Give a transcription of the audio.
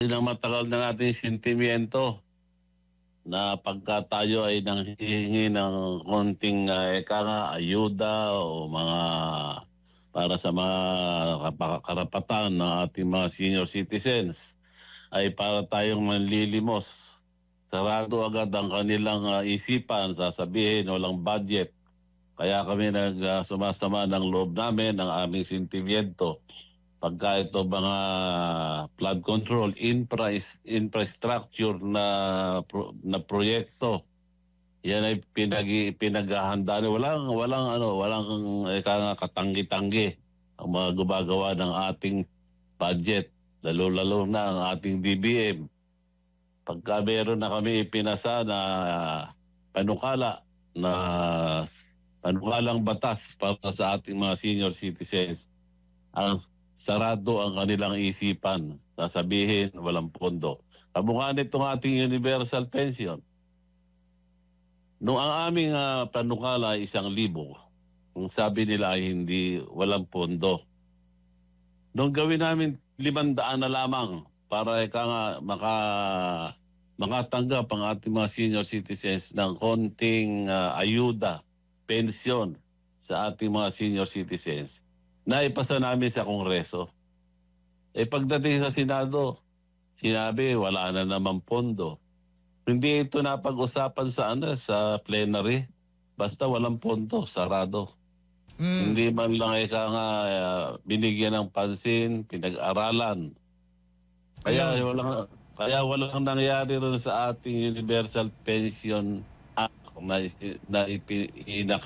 Ilang matagal na nating sentimiento na pagka tayo ay nanghihingi ng konting, eka nga, ayuda o mga para sa mga karapatan ng ating mga senior citizens, ay para tayong manlilimos. Sarado agad ang kanilang isipan, sasabihin walang budget. Kaya kami sumasama ng loob namin, ng aming sentimiento. Pagka ito mga flood control, infrastructure na proyekto, yan ay pinaghahandaan. Walang eka nga, katanggi-tanggi ang mga gumagawa ng ating budget, lalo-lalo na ang ating DBM. Pagka meron na kami ipinasa na panukala na panukalang batas para sa ating mga senior citizens, ang sarado ang kanilang isipan. Sasabihin, walang pondo. Kamukha nitong ating universal pension. Nung ang aming panukala ay 1,000, ang sabi nila ay walang pondo. Nung gawin namin 500 na lamang para makatanggap ang ating mga senior citizens ng konting ayuda, pensyon sa ating mga senior citizens, naipasa namin sa Kongreso. Pagdating sa Senado, sinabi wala na naman pondo. Hindi ito napag-usapan sa plenary. Basta walang pondo, sarado. Hindi man lang binigyan ng pansin, pinag-aralan. Kaya walang nangyari rin sa ating Universal Pension Act na inakyat